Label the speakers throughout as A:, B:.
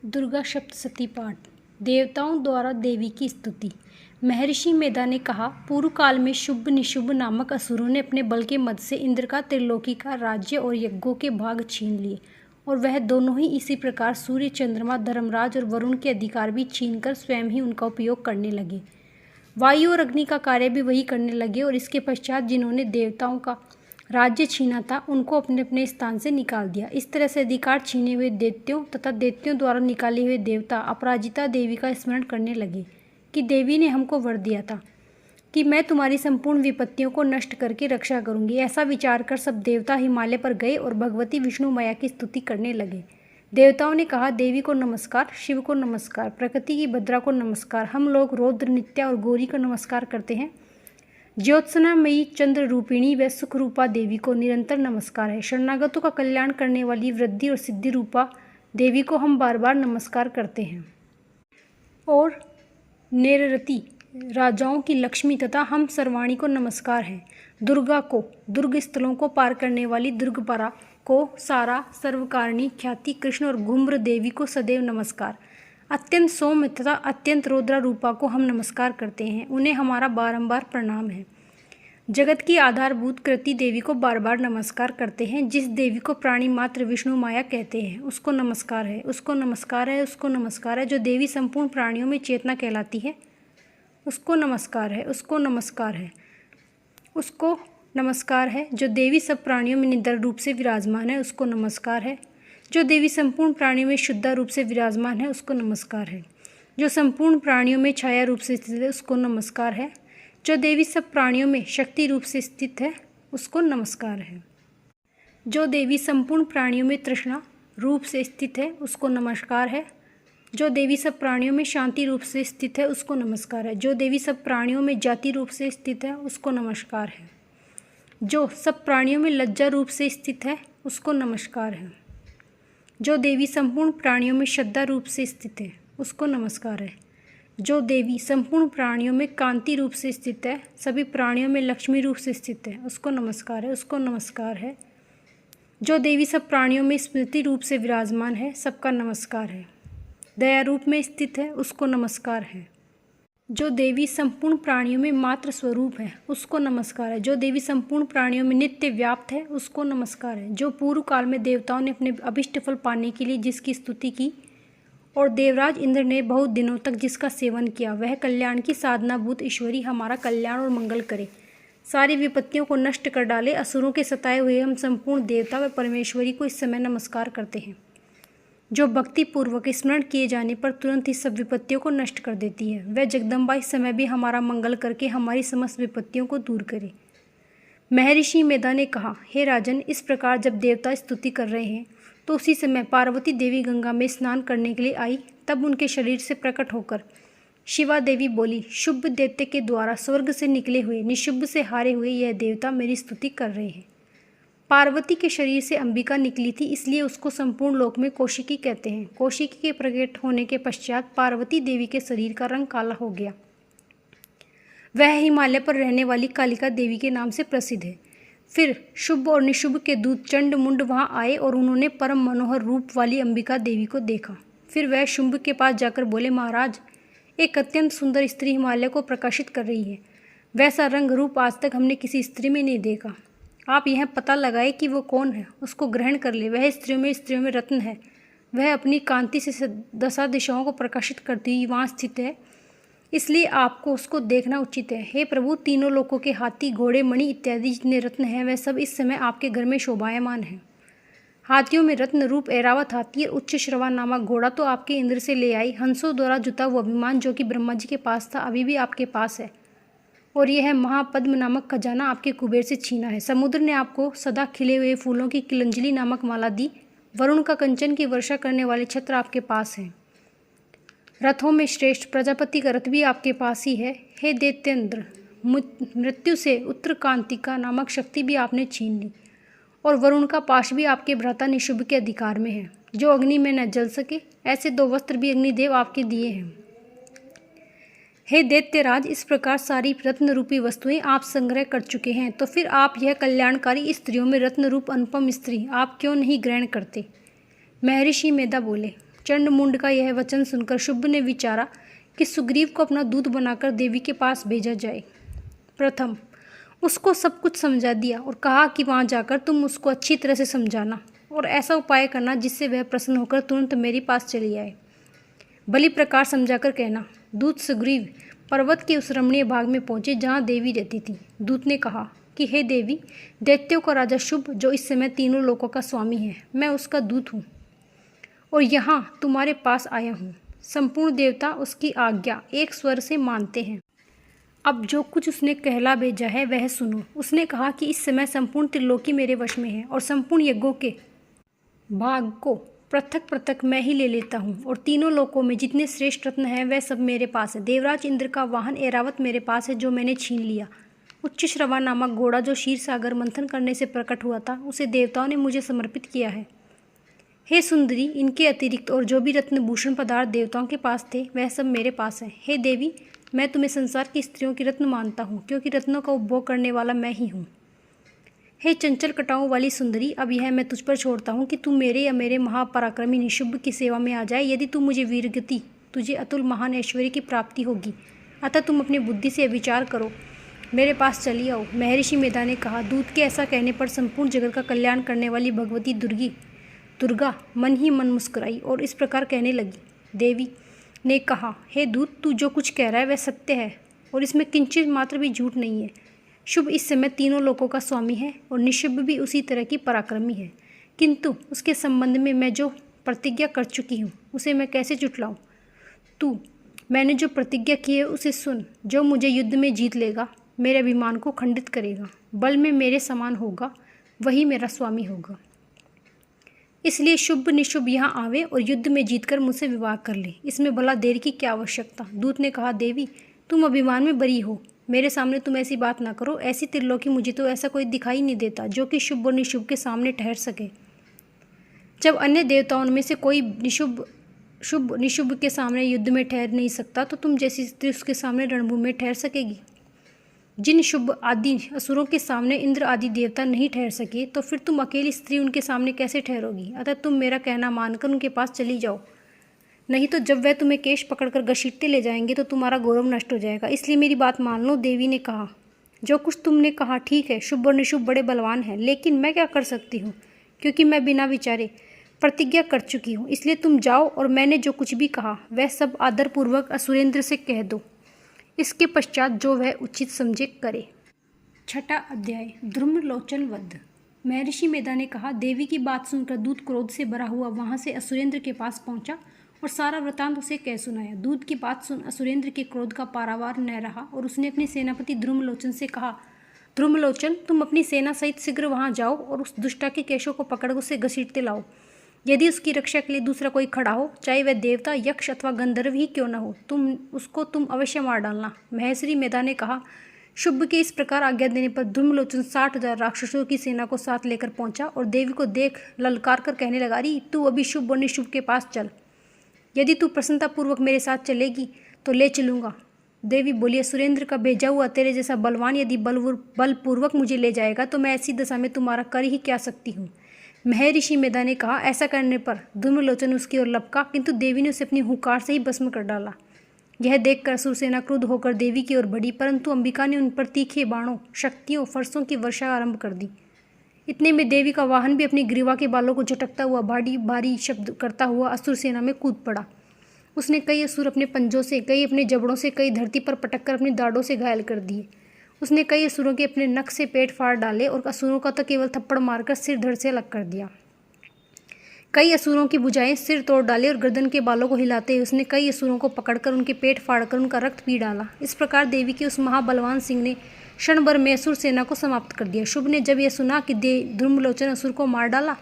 A: दुर्गा सप्तशती पाठ। देवताओं द्वारा देवी की स्तुति। महर्षि मेधा ने कहा, पूर्व काल में शुभ निशुभ नामक असुरों ने अपने बल के मद से इंद्र का त्रिलोकी का राज्य और यज्ञों के भाग छीन लिए, और वह दोनों ही इसी प्रकार सूर्य, चंद्रमा, धर्मराज और वरुण के अधिकार भी छीनकर स्वयं ही उनका उपयोग करने लगे। वायु और अग्नि का कार्य भी वही करने लगे, और इसके पश्चात जिन्होंने देवताओं का राज्य छीना था उनको अपने अपने स्थान से निकाल दिया। इस तरह से अधिकार छीने हुए दैत्यों तथा दैत्यों द्वारा निकाले हुए देवता अपराजिता देवी का स्मरण करने लगे कि देवी ने हमको वर दिया था कि मैं तुम्हारी संपूर्ण विपत्तियों को नष्ट करके रक्षा करूंगी। ऐसा विचार कर सब देवता हिमालय पर गए और भगवती विष्णु मैया की स्तुति करने लगे। देवताओं ने कहा, देवी को नमस्कार, शिव को नमस्कार, प्रकृति की भद्रा को नमस्कार, हम लोग रौद्र, नित्या और गौरी को नमस्कार करते हैं। ज्योत्सनामयी चंद्र रूपिणी व सुख रूपा देवी को निरंतर नमस्कार है। शरणागतों का कल्याण करने वाली वृद्धि और सिद्धि रूपा देवी को हम बार बार नमस्कार करते हैं। और नेररती राजाओं की लक्ष्मी तथा हम सर्वाणी को नमस्कार है। दुर्गा को, दुर्ग स्थलों को पार करने वाली दुर्गपरा को, सारा, सर्वकारिणी, ख्याति, कृष्ण और घुम्र देवी को सदैव नमस्कार। अत्यंत सौम्य तथा अत्यंत रौद्रा रूपा को हम नमस्कार करते हैं, उन्हें हमारा बारंबार प्रणाम है। जगत की आधारभूत कृति देवी को बार बार नमस्कार करते हैं। जिस देवी को प्राणी मात्र विष्णु माया कहते हैं उसको नमस्कार है, उसको नमस्कार है, उसको नमस्कार है। जो देवी संपूर्ण प्राणियों में चेतना कहलाती है उसको नमस्कार है, उसको नमस्कार है, उसको नमस्कार है। जो देवी सब प्राणियों में निडर रूप से विराजमान है उसको नमस्कार है। जो देवी संपूर्ण प्राणियों में शुद्ध रूप से विराजमान है उसको नमस्कार है। जो संपूर्ण प्राणियों में छाया रूप से स्थित है उसको नमस्कार है। जो देवी सब प्राणियों में शक्ति रूप से स्थित है उसको नमस्कार है। जो देवी संपूर्ण प्राणियों में तृष्णा रूप से स्थित है उसको नमस्कार है। जो देवी सब प्राणियों में शांति रूप से स्थित है उसको नमस्कार है। जो देवी सब प्राणियों में जाति रूप से स्थित है उसको नमस्कार है। जो सब प्राणियों में लज्जा रूप से स्थित है उसको नमस्कार है। जो देवी संपूर्ण प्राणियों में श्रद्धा रूप से स्थित है उसको नमस्कार है। जो देवी संपूर्ण प्राणियों में कांति रूप से स्थित है, सभी प्राणियों में लक्ष्मी रूप से स्थित है उसको नमस्कार है, उसको नमस्कार है। जो देवी सब प्राणियों में स्मृति रूप से विराजमान है सबका नमस्कार है। दया रूप में स्थित है उसको नमस्कार है। जो देवी संपूर्ण प्राणियों में मात्र स्वरूप है उसको नमस्कार है। जो देवी संपूर्ण प्राणियों में नित्य व्याप्त है उसको नमस्कार है। जो पूर्व काल में देवताओं ने अपने अभिष्ट फल पाने के लिए जिसकी स्तुति की और देवराज इंद्र ने बहुत दिनों तक जिसका सेवन किया, वह कल्याण की साधनाभूत ईश्वरी हमारा कल्याण और मंगल करे, सारी विपत्तियों को नष्ट कर डाले। असुरों के सताए हुए हम संपूर्ण देवता व परमेश्वरी को इस समय नमस्कार करते हैं, जो भक्ति पूर्वक स्मरण किए जाने पर तुरंत ही सब विपत्तियों को नष्ट कर देती है। वह जगदम्बा इस समय भी हमारा मंगल करके हमारी समस्त विपत्तियों को दूर करे। महर्षि मेधा ने कहा, हे राजन, इस प्रकार जब देवता स्तुति कर रहे हैं तो उसी समय पार्वती देवी गंगा में स्नान करने के लिए आई। तब उनके शरीर से प्रकट होकर शिवा देवी बोली, शुभ दैत्य के द्वारा स्वर्ग से निकले हुए निशुभ से हारे हुए यह देवता मेरी स्तुति कर रहे हैं। पार्वती के शरीर से अंबिका निकली थी, इसलिए उसको संपूर्ण लोक में कौशिकी कहते हैं। कौशिकी के प्रकट होने के पश्चात पार्वती देवी के शरीर का रंग काला हो गया। वह हिमालय पर रहने वाली कालिका देवी के नाम से प्रसिद्ध है। फिर शुभ और निशुभ के दूत चंड मुंड वहां आए और उन्होंने परम मनोहर रूप वाली अंबिका देवी को देखा। फिर वह शुंभ के पास जाकर बोले, महाराज, एक अत्यंत सुंदर स्त्री हिमालय को प्रकाशित कर रही है। वैसा रंग रूप आज तक हमने किसी स्त्री में नहीं देखा। आप यह पता लगाए कि वो कौन है, उसको ग्रहण कर ले। वह स्त्रियों में रत्न है। वह अपनी कांति से दशा दिशाओं को प्रकाशित करती हुई वहाँ स्थित है, इसलिए आपको उसको देखना उचित है। हे प्रभु, तीनों लोकों के हाथी, घोड़े, मणि इत्यादि जितने रत्न हैं वह सब इस समय आपके घर में शोभायमान हैं। हाथियों में रत्न रूप ऐरावत हाथी और उच्च श्रवा नामक घोड़ा तो आपके इंद्र से ले आई। हंसों द्वारा जुता हुआ विमान जो कि ब्रह्मा जी के पास था अभी भी आपके पास है, और यह महापद्म नामक खजाना आपके कुबेर से छीना है। समुद्र ने आपको सदा खिले हुए फूलों की किलंजली नामक माला दी। वरुण का कंचन की वर्षा करने वाले छत्र आपके पास हैं। रथों में श्रेष्ठ प्रजापति का रथ भी आपके पास ही है। हे दैत्येंद्र, मृत्यु से उत्तरकांतिका नामक शक्ति भी आपने छीन ली, और वरुण का पाश भी आपके भ्राता निशुभ के अधिकार में है, जो अग्नि में न जल सके। ऐसे 2 वस्त्र भी अग्निदेव आपके दिए हैं। हे दैत्यराज, इस प्रकार सारी रत्न रूपी वस्तुएं आप संग्रह कर चुके हैं, तो फिर आप यह कल्याणकारी स्त्रियों में रत्न रूप अनुपम स्त्री आप क्यों नहीं ग्रहण करते? महर्षि मेधा बोले, चंडमुंड का यह वचन सुनकर शुंभ ने विचारा कि सुग्रीव को अपना दूत बनाकर देवी के पास भेजा जाए। प्रथम उसको सब कुछ समझा दिया और कहा कि वहाँ जाकर तुम उसको अच्छी तरह से समझाना और ऐसा उपाय करना जिससे वह प्रसन्न होकर तुरंत मेरे पास चली आए। बलि प्रकार समझाकर कहना। दूत सुग्रीव पर्वत के उस रमणीय भाग में पहुंचे जहाँ देवी रहती थी। दूत ने कहा कि हे देवी, दैत्यों का राजा शुंभ जो इस समय तीनों लोकों का स्वामी है, मैं उसका दूत हूँ और यहाँ तुम्हारे पास आया हूँ। संपूर्ण देवता उसकी आज्ञा एक स्वर से मानते हैं। अब जो कुछ उसने कहला भेजा है वह सुनो। उसने कहा कि इस समय संपूर्ण त्रिलोकी मेरे वश में है और संपूर्ण यज्ञों के भाग को पृथक पृथक मैं ही ले लेता हूँ और तीनों लोकों में जितने श्रेष्ठ रत्न हैं वह सब मेरे पास है। देवराज इंद्र का वाहन ऐरावत मेरे पास है जो मैंने छीन लिया। उच्च श्रवा नामक घोड़ा जो क्षीर सागर मंथन करने से प्रकट हुआ था उसे देवताओं ने मुझे समर्पित किया है। हे सुंदरी, इनके अतिरिक्त और जो भी रत्न भूषण पदार्थ देवताओं के पास थे वह सब मेरे पास है। हे देवी, मैं तुम्हें संसार की स्त्रियों की रत्न मानता हूँ क्योंकि रत्नों का उपभोग करने वाला मैं ही हूँ। हे चंचल कटाओं वाली सुंदरी, अब यह मैं तुझ पर छोड़ता हूँ कि तू मेरे या मेरे महापराक्रमी निशुंभ की सेवा में आ जाए। यदि तू मुझे वीरगति, तुझे अतुल महान ऐश्वर्य की प्राप्ति होगी। अतः तुम अपनी बुद्धि से विचार करो, मेरे पास चली आओ। महर्षि मेधा ने कहा। दूत के ऐसा कहने पर संपूर्ण जगत का कल्याण करने वाली भगवती दुर्गा मन ही मन मुस्कुराई और इस प्रकार कहने लगी। देवी ने कहा, हे दूत, तू जो कुछ कह रहा है वह सत्य है और इसमें किंचित मात्र भी झूठ नहीं है। शुंभ इस समय तीनों लोकों का स्वामी है और निशुंभ भी उसी तरह की पराक्रमी है, किंतु उसके संबंध में मैं जो प्रतिज्ञा कर चुकी हूँ उसे मैं कैसे जुटलाऊँ। मैंने जो प्रतिज्ञा की है उसे सुन। जो मुझे युद्ध में जीत लेगा मेरे अभिमान को खंडित करेगा, बल में मेरे समान होगा, वही मेरा स्वामी होगा। इसलिए शुंभ निशुंभ यहाँ आवे और युद्ध में जीतकर मुझसे विवाह कर ले। इसमें भला देर की क्या आवश्यकता। दूत ने कहा, देवी, तुम अभिमान में बरी हो, मेरे सामने तुम ऐसी बात ना करो। ऐसी त्रिलोकी मुझे तो ऐसा कोई दिखाई नहीं देता जो कि शुंभ और निशुंभ के सामने ठहर सके। जब अन्य देवताओं में से कोई शुंभ निशुंभ के सामने युद्ध में ठहर नहीं सकता तो तुम जैसी स्त्री उसके सामने रणभूमि में ठहर सकेगी। जिन शुंभ आदि असुरों के सामने इंद्र आदि देवता नहीं ठहर सके तो फिर तुम अकेली स्त्री उनके सामने कैसे ठहरोगी। अतः तुम मेरा कहना मानकर उनके पास चली जाओ, नहीं तो जब वह तुम्हें केश पकड़कर घसीटते ले जाएंगे तो तुम्हारा गौरव नष्ट हो जाएगा। इसलिए मेरी बात मान लो। देवी ने कहा, जो कुछ तुमने कहा ठीक है। शुंभ और निशुंभ बड़े बलवान हैं, लेकिन मैं क्या कर सकती हूँ क्योंकि मैं बिना विचारे प्रतिज्ञा कर चुकी हूँ। इसलिए तुम जाओ और मैंने जो कुछ भी कहा वह सब आदरपूर्वक असुरेंद्र से कह दो। इसके पश्चात जो वह उचित समझे करे। छठा अध्याय, ध्रुमलोचन वध। महर्षि मेधा ने कहा। देवी की बात सुनकर दूत क्रोध से भरा हुआ वहां से असुरेंद्र के पास पहुंचा और सारा वृतांत उसे कह सुनाया। दूत की बात सुन असुरेंद्र के क्रोध का पारावार न रहा और उसने अपने सेनापति ध्रुमलोचन से कहा, ध्रुमलोचन, तुम अपनी सेना सहित शीघ्र वहां जाओ और उस दुष्टा के केशों को पकड़ उसे घसीटते लाओ। यदि उसकी रक्षा के लिए दूसरा कोई खड़ा हो, चाहे वह देवता, यक्ष अथवा गंधर्व ही क्यों न हो, तुम अवश्य मार डालना। महर्षि मेधा ने कहा। शुंभ के इस प्रकार आज्ञा देने पर ध्रुमलोचन 60,000 राक्षसों की सेना को साथ लेकर पहुंचा और देवी को देख ललकार कर कहने लगा, अरे तू अभी शुंभ और निशुंभ के पास चल। यदि तू प्रसन्नतापूर्वक मेरे साथ चलेगी तो ले चलूँगा। देवी बोली, सुरेंद्र का भेजा हुआ तेरे जैसा बलवान यदि बलपूर्वक मुझे ले जाएगा तो मैं ऐसी दशा में तुम्हारा कर ही क्या सकती हूँ। महर्षि मेधा ने कहा। ऐसा करने पर ध्रुमलोचन उसकी ओर लपका, किंतु देवी ने उसे अपनी हुंकार से ही भस्म कर डाला। यह देखकर असुरसेना क्रुद्ध होकर देवी की ओर बढ़ी, परंतु अंबिका ने उन पर तीखे बाणों, शक्तियों, फरसों की वर्षा आरंभ कर दी। इतने में देवी का वाहन भी अपनी ग्रीवा के बालों को झटकता हुआ भारी भारी शब्द करता हुआ असुर सेना में कूद पड़ा। उसने कई असुर अपने पंजों से, कई अपने जबड़ों से, कई धरती पर पटककर अपनी दाढ़ों से घायल कर दिए। उसने कई असुरों के अपने नख से पेट फाड़ डाले और असुरों का तो केवल थप्पड़ मारकर सिर धड़ से अलग कर दिया। कई असुरों की भुजाएं सिर तोड़ डाले और गर्दन के बालों को हिलाते हुए उसने कई असुरों को पकड़कर उनके पेट फाड़कर उनका रक्त पी डाला। इस प्रकार देवी के उस महाबलवान सिंह ने क्षण भर में असुर सेना को समाप्त कर दिया। शुंभ ने जब यह सुना कि ध्रुमलोचन असुर को मार डाला,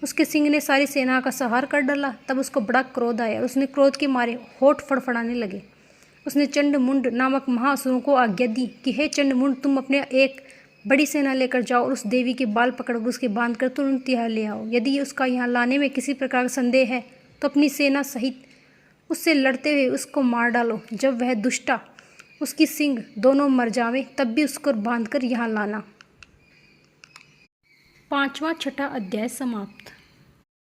A: उसके सिंह ने सारी सेना का संहार कर डाला, तब उसको बड़ा क्रोध आया। उसने क्रोध के मारे होठ फड़फड़ाने लगे। उसने चंडमुंड नामक महाअसुरों को आज्ञा दी कि हे चंडमुंड, तुम अपने एक बड़ी सेना लेकर जाओ और उस देवी के बाल पकड़कर उसके बांध कर तुरंत यहाँ ले आओ। यदि उसका यहाँ लाने में किसी प्रकार का संदेह है तो अपनी सेना सहित उससे लड़ते हुए उसको मार डालो। जब वह दुष्टा उसकी सिंग दोनों मर जावे तब भी उसको बांध कर यहाँ लाना। 5वां छठा अध्याय समाप्त।